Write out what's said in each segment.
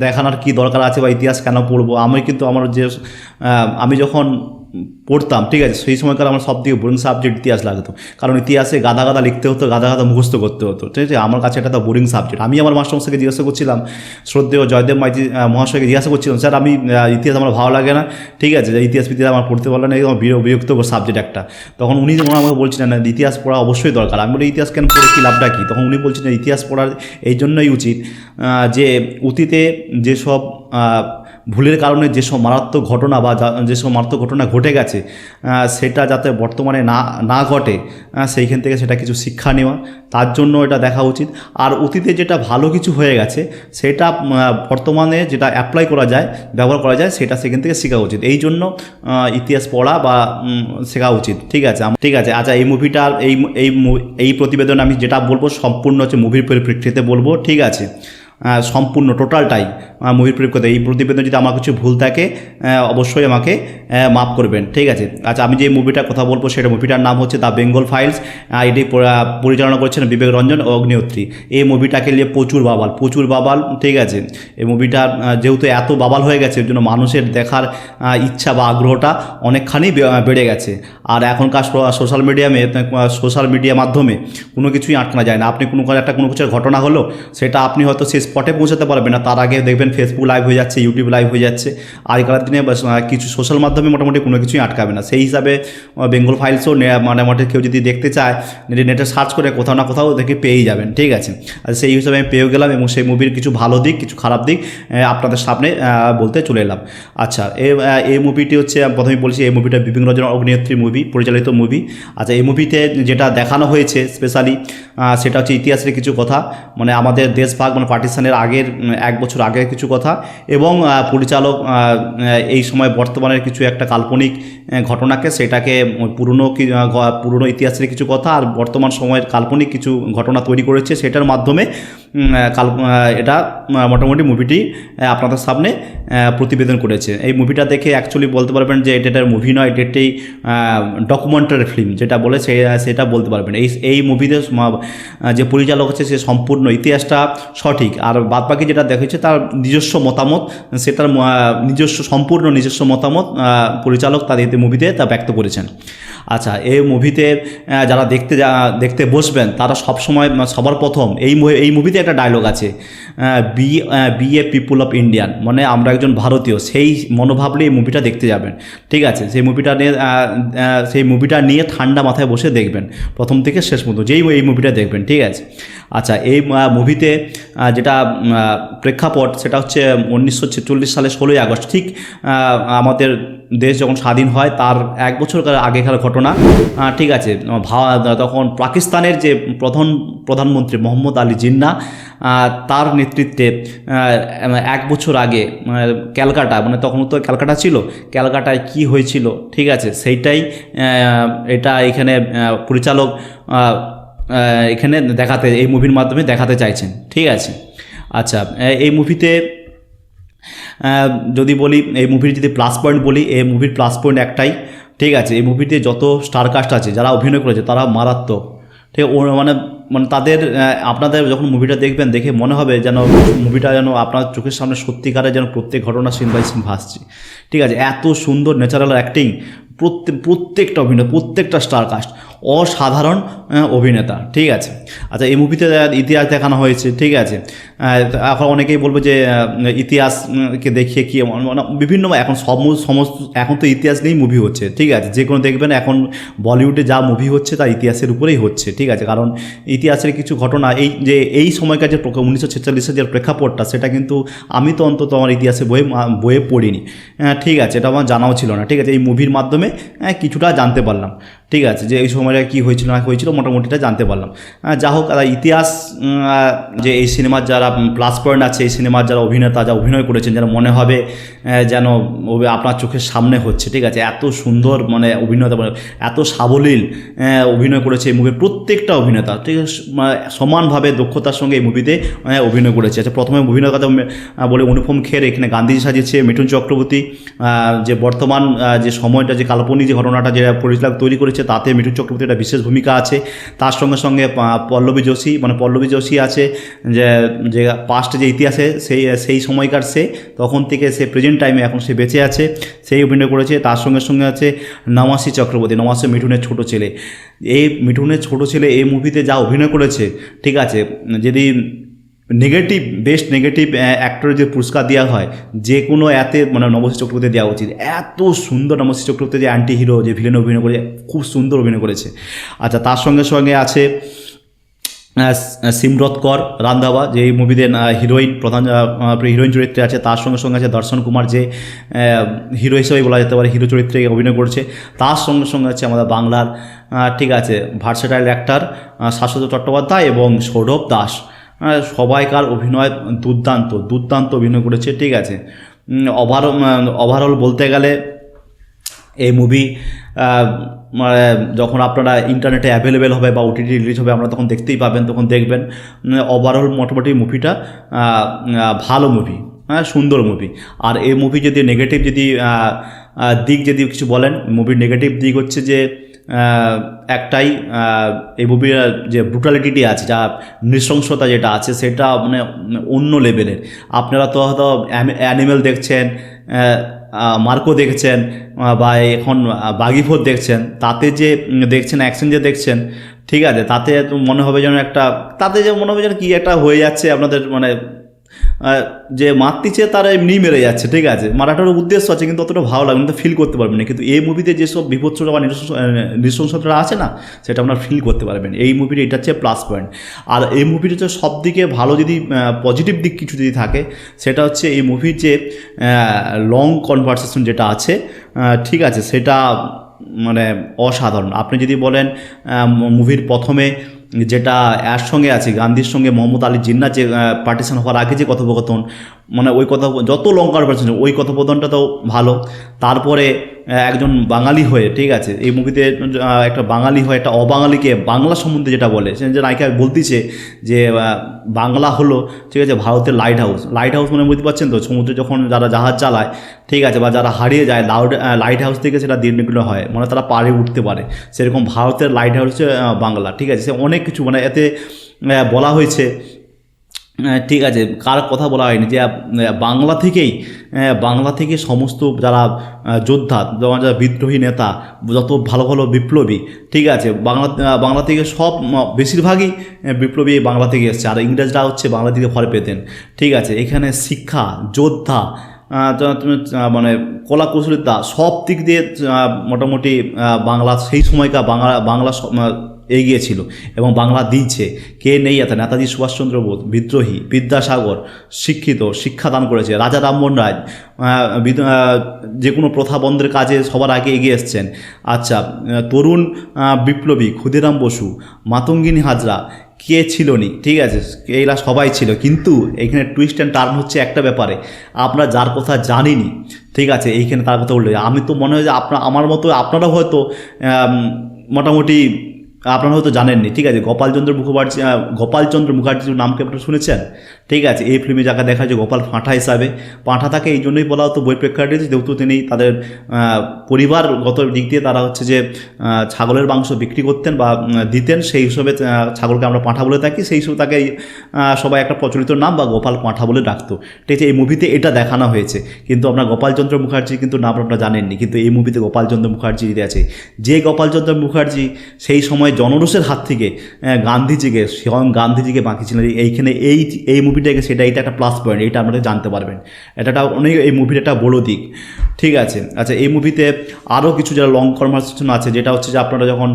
দেখানোর কী দরকার আছে বা ইতিহাস কেন পড়বো। আমি কিন্তু আমার যে আমি যখন পড়তাম, ঠিক আছে, সেই সময়কার আমার সব থেকে বোরিং সাবজেক্ট ইতিহাস লাগতো। কারণ ইতিহাসে গাদা গাদা লিখতে হতো, গাদা গাদা মুখস্থ করতে হতো, ঠিক আছে। আমার কাছে এটা তো বোরিং সাবজেক্ট। আমি আমার মাস্টারমশাইকে জিজ্ঞাসা করছিলাম, শ্রদ্ধেয় জয়দেব মাইতি মহাশয়কে জিজ্ঞাসা করছিলাম, স্যার আমি ইতিহাস আমার ভালো লাগে না, ঠিক আছে, ইতিহাস আমার পড়তে পারলো না, আমার বিরক্ত সাবজেক্ট একটা। তখন উনি যখন আমাকে বলছিলেন না ইতিহাস পড়া অবশ্যই দরকার, আমি বলি ইতিহাস কেন পড়ে কী লাভটা কী? তখন উনি বলছিলেন ইতিহাস পড়ার এই জন্যই উচিত যে অতীতে যেসব ভুলের কারণে যেসব মারাত্মক ঘটনা বা যেসব মারাত্মক ঘটনা ঘটে গেছে সেটা যাতে বর্তমানে না ঘটে, সেইখান থেকে সেটা কিছু শিক্ষা নেওয়া, তার জন্য এটা দেখা উচিত। আর অতীতে যেটা ভালো কিছু হয়ে গেছে সেটা বর্তমানে যেটা অ্যাপ্লাই করা যায়, ব্যবহার করা যায়, সেটা সেখান থেকে শেখা উচিত। এই জন্য ইতিহাস পড়া বা শেখা উচিত, ঠিক আছে। ঠিক আছে, আচ্ছা, এই মুভিটার এই প্রতিবেদন আমি যেটা বলবো সম্পূর্ণ হচ্ছে মুভির পরিপ্রেক্ষিতে বলবো, ঠিক আছে, সম্পূর্ণ টোটালটাই মুভির পরিপ্রেক্ষিতে। এই প্রতিবেদন যদি আমার কিছু ভুল থাকে অবশ্যই আমাকে মাফ করবেন, ঠিক আছে। আচ্ছা, আমি যে মুভিটার কথা বলবো সেটা মুভিটার নাম হচ্ছে দ্য বেঙ্গল ফাইলস। এটি পরিচালনা করেছেন বিবেক রঞ্জন অগ্নিহোত্রী। এই মুভিটাকে নিয়ে প্রচুর বাবাল, ঠিক আছে। এই মুভিটা যেহেতু এত বাবাল হয়ে গেছে, এর জন্য মানুষের দেখার ইচ্ছা বা আগ্রহটা অনেকখানি বেড়ে গেছে। আর এখনকার সোশ্যাল মিডিয়া মাধ্যমে কোনো কিছুই আটকানো যায় না। আপনি কোনো কিছুর ঘটনা হলো, সেটা আপনি হয়তো সেই স্পটে পৌঁছাতে পারবেন না, তার আগে দেখবেন ফেসবুক লাইভ হয়ে যাচ্ছে, ইউটিউব লাইভ হয়ে যাচ্ছে। আগেকার দিনে কিছু সোশ্যাল মাধ্যমে মোটামুটি কোনো কিছুই আটকাবে না। সেই হিসাবে বেঙ্গল ফাইলসও মোটামুটি কেউ যদি দেখতে চায় নেটে সার্চ করে কোথাও না কোথাও দেখে পেয়েই যাবেন, ঠিক আছে। আর সেই হিসাবে আমি পেয়েও গেলাম এবং সেই মুভির কিছু ভালো দিক, কিছু খারাপ দিক আপনাদের সামনে বলতে চলে এলাম। আচ্ছা, এই মুভিটি হচ্ছে প্রথমেই বলছি, এই মুভিটা বিবেক রঞ্জন অগ্নিহোত্রী পরিচালিত মুভি। আচ্ছা, এই মুভিতে যেটা দেখানো হয়েছে স্পেশালি সেটা হচ্ছে ইতিহাসের কিছু কথা, মানে আমাদের দেশভাগ মানে পার্টিশনের আগের 1 বছর আগের কিছু কথা, এবং এই সময় বর্তমানের কিছু একটা কাল্পনিক ঘটনাকে সেটাকে পুরনো ইতিহাসের কিছু কথা আর বর্তমান সময়ের কাল্পনিক কিছু ঘটনা তৈরি করেছে, সেটার মাধ্যমে এটা মোটামুটি মুভিটি আপনাদের সামনে প্রতিবেদন করেছে। এই মুভিটা দেখে অ্যাকচুয়ালি বলতে পারবেন যে এটা মুভি নয়, এটা একটি ডকুমেন্টারি ফিল্ম যেটা বলে সেটা বলতে পারবেন। এই মুভিতে যে পরিচালক আছে সে সম্পূর্ণ ইতিহাসটা সঠিক, আর বাদবাকি যেটা দেখেছে তার নিজস্ব মতামত, সেটার সম্পূর্ণ নিজস্ব মতামত পরিচালক তাদের মুভিতে তা ব্যক্ত করেছেন। আচ্ছা, এই মুভিতে যারা দেখতে বসবেন তারা সবার প্রথম এই মুভিতে একটা ডায়লগ আছে, be a people of Indian, মানে আমরা একজন ভারতীয়, সেই মনোভাব নিয়ে এই মুভিটা দেখতে যাবেন, ঠিক আছে। সেই মুভিটা নিয়ে ঠান্ডা মাথায় বসে দেখবেন প্রথম থেকে শেষ পর্যন্ত, যেই এই মুভিটা দেখবেন, ঠিক আছে। আচ্ছা, এই মুভিতে যেটা প্রেক্ষাপট সেটা হচ্ছে 1946 সালে 16ই আগস্ট, ঠিক আমাদের দেশ যখন স্বাধীন হয় তার 1 বছর আগেকার ঘটনা, ঠিক আছে। তখন পাকিস্তানের যে প্রধানমন্ত্রী মোহাম্মদ আলী জিন্নাহ, তার নেতৃত্বে 1 বছর আগে ক্যালকাটা, মানে তখন তো ক্যালকাটা ছিল, ক্যালকাটায় কি হয়েছিল, ঠিক আছে, সেইটাই এটা এখানে পরিচালক এখানে এই মুভির মাধ্যমে দেখাতে চাইছেন, ঠিক আছে। আচ্ছা, এই মুভিতে যদি বলি, এই মুভির যদি প্লাস পয়েন্ট বলি, এই মুভির প্লাস পয়েন্ট একটাই, ঠিক আছে। এই মুভিতে যত স্টারকাস্ট আছে যারা অভিনয় করেছে তারা মারাত্মক, ঠিক মানে তাদের আপনাদের যখন মুভিটা দেখবেন দেখে মনে হবে যেন মুভিটা যেন আপনার চোখের সামনে সত্যিকারের যেন প্রত্যেক ঘটনা সিন বাই সিন ভাসছে, ঠিক আছে। এত সুন্দর ন্যাচারাল অ্যাক্টিং, প্রত্যেকটা অভিনয়, প্রত্যেকটা স্টারকাস্ট অসাধারণ অভিনেতা, ঠিক আছে। আচ্ছা, এই মুভিতে ইতিহাস দেখানো হয়েছে, ঠিক আছে। এখন অনেকেই বলবে যে ইতিহাসকে দেখিয়ে কি বিভিন্ন এখন তো ইতিহাস নিয়েই মুভি হচ্ছে, ঠিক আছে। যে কোনো দেখবেন এখন বলিউডে যা মুভি হচ্ছে তা ইতিহাসের উপরেই হচ্ছে, ঠিক আছে। কারণ ইতিহাসের কিছু ঘটনা এই সময়কার যে 1946-এর যে প্রেক্ষাপটটা, সেটা কিন্তু আমি তো অন্তত আমার ইতিহাসের বইয়ে পড়িনি, ঠিক আছে, এটা আমার জানাও ছিল না, ঠিক আছে। এই মুভির মাধ্যমে কিছুটা জানতে পারলাম, ঠিক আছে, যে এই সময়টা কী হয়েছিল না হয়েছিল মোটামুটিটা জানতে পারলাম। যা হোক, ইতিহাস যে এই সিনেমার যারা প্লাস পয়েন্ট আছে, এই সিনেমার যারা অভিনেতা যা অভিনয় করেছেন, যেন মনে হবে যেন আপনার চোখের সামনে হচ্ছে, ঠিক আছে। এত সুন্দর মানে অভিনেতা, এত সাবলীল অভিনয় করেছে এই মুভির প্রত্যেকটা অভিনেতা, ঠিক আছে, সমানভাবে দক্ষতার সঙ্গে এই মুভিতে অভিনয় করেছে। আচ্ছা, প্রথমে অভিনয়ের কথা বলে অনুপম খের এখানে গান্ধীজি সাজিয়েছে, মিঠুন চক্রবর্তী যে বর্তমান যে সময়টা যে কাল্পনিক যে ঘটনাটা যে পরিচালক তৈরি করেছে তাতে মিঠুন চক্রবর্তীর একটা বিশেষ ভূমিকা আছে। তার সঙ্গে সঙ্গে পল্লবী যোশী আছে, যে পাস্ট যে ইতিহাসে সেই সময়কার সে তখন থেকে সে প্রেজেন্ট টাইমে এখন সে বেঁচে আছে, সেই অভিনয় করেছে। তার সঙ্গে সঙ্গে আছে নমাসি চক্রবর্তী, নমাসি মিঠুনের ছোট ছেলে। এই মিঠুনের ছোট ছেলে এই মুভিতে যা অভিনয় করেছে, ঠিক আছে, যদি নেগেটিভ বেস্ট নেগেটিভ অ্যাক্টরের যে পুরস্কার দেওয়া হয় যে কোনো এতে মানে নমসি চক্রবর্তী দেওয়া উচিত। এত সুন্দর নমসি চক্রবর্তী যে অ্যান্টি হিরো যে ভিলেন অভিনয় করে খুব সুন্দর অভিনয় করেছে। আচ্ছা, তার সঙ্গে সঙ্গে আছে সিমরত কর রান্ধাবা, যে এই মুভিতে হিরোইন প্রধান হিরোইন চরিত্রে আছে। তার সঙ্গে সঙ্গে আছে দর্শন কুমার, যে হিরো হিসেবে বলা যেতে পারে হিরো চরিত্রে অভিনয় করছে। তার সঙ্গে সঙ্গে আছে আমাদের বাংলার ঠিক আছে ভার্সেটাইল অ্যাক্টর শাশ্বত চট্টোপাধ্যায় এবং সৌরভ দাস। সবাইকার অভিনয় দুর্দান্ত অভিনয় করেছে, ঠিক আছে। ওভারঅল বলতে গেলে এই মুভি যখন আপনারা ইন্টারনেটে অ্যাভেলেবেল হবে বা ওটিটি রিলিজ হবে আমরা তখন দেখতেই পাবেন, তখন দেখবেন। ওভারঅল মোটামুটি মুভিটা ভালো মুভি, সুন্দর মুভি। আর এই মুভি যদি নেগেটিভ দিক যদি কিছু বলেন, মুভির নেগেটিভ দিক হচ্ছে যে একটাই, এই মুভির যে ব্রুটালিটি আছে, যা নৃশংসতা যেটা আছে সেটা মানে অন্য লেভেলের। আপনারা তো হয়তো অ্যানিমেল দেখছেন, মার্কো দেখছেন বা এখন বাগিফোর দেখছেন, তাতে যে দেখছেন অ্যাকশন যে দেখছেন, ঠিক আছে, তাতে মনে হবে যেন কি একটা হয়ে যাচ্ছে আপনাদের, মানে যে মারতিছে তারা এমনিই মেরে যাচ্ছে, ঠিক আছে, মারাটার উদ্দেশ্য আছে কিন্তু অতটা ভালো লাগবে না, ফিল করতে পারবেন না। কিন্তু এই মুভিতে যেসব বিভৎসতা বা নৃশংসতা আছে না, সেটা আপনারা ফিল করতে পারবেন। এই মুভির এটা হচ্ছে প্লাস পয়েন্ট। আর এই মুভির হচ্ছে সব দিকে ভালো যদি পজিটিভ দিক কিছু যদি থাকে, সেটা হচ্ছে এই মুভির যে লং কনভারসেশন যেটা আছে, ঠিক আছে, সেটা মানে অসাধারণ। আপনি যদি বলেন মুভির প্রথমে যেটা এর সঙ্গে আছে গান্ধীর সঙ্গে মোহাম্মদ আলী জিন্নাহ যে পার্টিশন হওয়ার আগে যে কথোপকথন, মানে ওই কথা যত লঙ্কার পার্সেন্ট ওই কথোপকথনটা তো ভালো। তারপরে একজন বাঙালি হয়ে, ঠিক আছে, এই মুভিতে একটা বাঙালি হয়ে একটা অবাঙালিকে বাংলা সম্বন্ধে যেটা বলে, সে যে নায়িকা বলতেছে যে বাংলা হলো, ঠিক আছে, ভারতের লাইট হাউস মানে বুঝতে পারছেন তো, সমুদ্রে যখন যারা জাহাজ চালায়, ঠিক আছে, বা যারা হারিয়ে যায় লাইট হাউস থেকে সেটা নির্বিঘ্ন হয়, মানে তারা পারে উঠতে পারে, সেরকম ভারতের লাইট হাউস হচ্ছে বাংলা, ঠিক আছে। সে অনেক কিছু মানে এতে বলা হয়েছে, ঠিক আছে, কার কথা বলা হয়নি যে বাংলা থেকে সমস্ত যারা যোদ্ধা, যারা বিদ্রোহী নেতা, যত ভালো ভালো বিপ্লবী, ঠিক আছে, বাংলা থেকে সব বেশিরভাগই বিপ্লবী বাংলা থেকে এসছে। আর ইংরেজরা হচ্ছে বাংলা থেকে ভয় পেতেন, ঠিক আছে। এখানে শিক্ষা, যোদ্ধা, মানে কলা কৌশলিতা সব দিক দিয়ে মোটামুটি বাংলা সেই সময়কার বাংলা এগিয়েছিল এবং বাংলা দিয়েছে। কে নেই এত? নেতাজি সুভাষচন্দ্র বোস, বিদ্রোহী, বিদ্যাসাগর, শিক্ষাদান করেছে, রাজা রামমোহন রায়, যে কোনো প্রথা বন্ধের কাজে সবার আগে এগিয়ে এসছেন। আচ্ছা, তরুণ বিপ্লবী ক্ষুদিরাম বসু, মাতঙ্গিনী হাজরা, কে ছিল নি, ঠিক আছে, এরা সবাই ছিল। কিন্তু এইখানে টুইস্ট অ্যান্ড টার্ন হচ্ছে একটা ব্যাপারে, আপনারা যার কথা জানিনি, ঠিক আছে, এইখানে তার কথা বললে আমি তো মনে হয় যে আমার মতো আপনারা হয়তো মোটামুটি আপনারা হয়তো জানেননি, ঠিক আছে। গোপালচন্দ্র মুখার্জির নামকে আপনারা শুনেছেন, ঠিক আছে। এই ফিল্মে যাকে দেখা যায় গোপাল ফাঁটা হিসাবে, পাঁঠা তাকে এই জন্যই বলা হতো বই প্রেক্ষাপটে, যেহেতু তিনি তাদের পরিবারগত দিক দিয়ে তারা হচ্ছে যে ছাগলের মাংস বিক্রি করতেন বা দিতেন, সেই হিসেবে ছাগলকে আমরা পাঁঠা বলে থাকি, সেই হিসেবে তাকে সবাই একটা প্রচলিত নাম বা গোপাল পাঁঠা বলে ডাকতো, ঠিক আছে। এই মুভিতে এটা দেখানো হয়েছে, কিন্তু আপনার গোপালচন্দ্র মুখার্জি কিন্তু নাম আপনারা জানেননি, কিন্তু এই মুভিতে গোপালচন্দ্র মুখার্জি আছে। যে গোপালচন্দ্র মুখার্জি সেই সময় জনরোষের হাত থেকে স্বয়ং গান্ধীজিকে বাঁচিয়েছিলেন, এইখানে এই মুভিটাকে এটা একটা প্লাস পয়েন্ট, এটা আপনারা জানতে পারবেন। এটা অনেক এই মুভির একটা বড় দিক, ঠিক আছে। আচ্ছা, এই মুভিতে আরও কিছু যারা লং কনভারসেশন আছে, যেটা হচ্ছে যে আপনারা যখন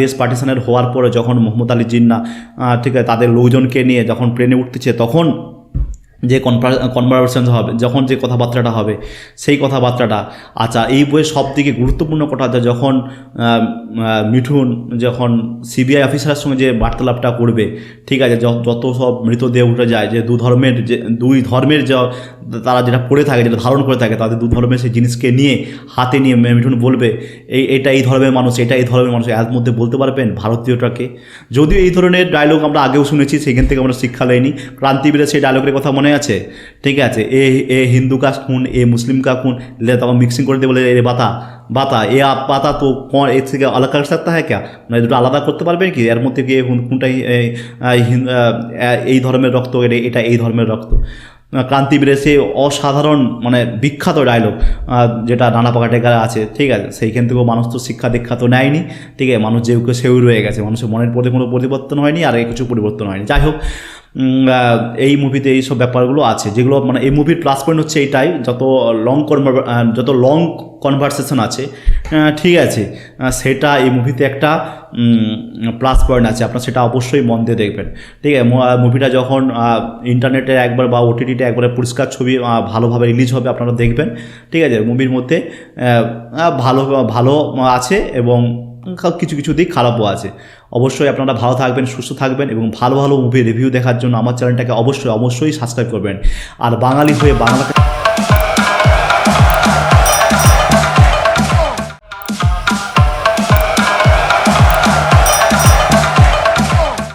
দেশ পার্টিশনের হওয়ার পরে যখন মোহাম্মদ আলী জিন্নাহ, ঠিক আছে, তাদের লোকজনকে নিয়ে যখন প্লেনে উঠতেছে, তখন যে কনভারসেশন হবে, যখন যে কথাবার্তাটা হবে, সেই কথাবার্তাটা। আচ্ছা, এই বইয়ের সব থেকে গুরুত্বপূর্ণ কথা যখন মিঠুন যখন সিবিআই অফিসারের সঙ্গে যে বার্তালাপটা করবে, ঠিক আছে, যত সব মৃতদেহ উঠে যায়, যে দুই ধর্মের তারা যেটা পড়ে থাকে, যেটা ধারণ করে থাকে, তাদের দু ধর্মের সেই জিনিসকে নিয়ে হাতে নিয়ে মিঠুন বলবে এটা এই ধর্মের মানুষ, এটা এই ধর্মের মানুষ, এর মধ্যে বলতে পারবেন ভারতীয়টাকে। যদিও এই ধরনের ডায়লগ আমরা আগেও শুনেছি, সেখান থেকে আমরা শিক্ষা নেইনি। ক্রান্তিবীরের সেই ডায়লগের কথা মনে মনে আছে? ঠিক আছে, এ হিন্দু কা খুন, এ মুসলিম কা খুন, ले তখন মিক্সিং করে দিয়ে বলে এ বাতা বাতা এ আপ পাতা তো কোন এর থেকে আলাদা कर सकता है क्या? মানে দুটো আলাদা করতে পারবেন কি এর মধ্যে কি কোনটা এই ধর্মের রক্ত, এটা এই ধর্মের রক্ত? ক্রান্তিবীরে সে অসাধারণ মানে বিখ্যাত ডায়লগ যেটা নানা পাকাটেকার আছে, ঠিক আছে, সেইখান থেকেও মানুষ তো শিক্ষা দীক্ষা তো নেয়নি, ঠিক আছে, মানুষ যেউকে সেউ রয়ে গেছে, মানুষের মনের প্রতি কোনো পরিবর্তন হয়নি আর কিছু পরিবর্তন হয়নি। যাই হোক, এই মুভিতে এইসব ব্যাপারগুলো আছে যেগুলো মানে এই মুভির প্লাস পয়েন্ট হচ্ছে এইটাই, যত লং কনভারসেশন আছে, ঠিক আছে, সেটা এই মুভিতে একটা প্লাস পয়েন্ট আছে, আপনার সেটা অবশ্যই মন দিয়ে দেখবেন, ঠিক আছে। মুভিটা যখন ইন্টারনেটে একবার বা ওটিটিতে একবারে পরিষ্কার ছবি ভালোভাবে রিলিজ হবে আপনারা দেখবেন, ঠিক আছে। মুভির মধ্যে ভালো ভালো আছে এবং কিছু কিছু দিক খারাপও আছে। অবশ্যই আপনারা ভালো থাকবেন, সুস্থ থাকবেন এবং ভালো ভালো মুভি রিভিউ দেখার জন্য আমার চ্যানেলটাকে অবশ্যই সাবস্ক্রাইব করবেন। আর বাঙালি হয়ে বাংলা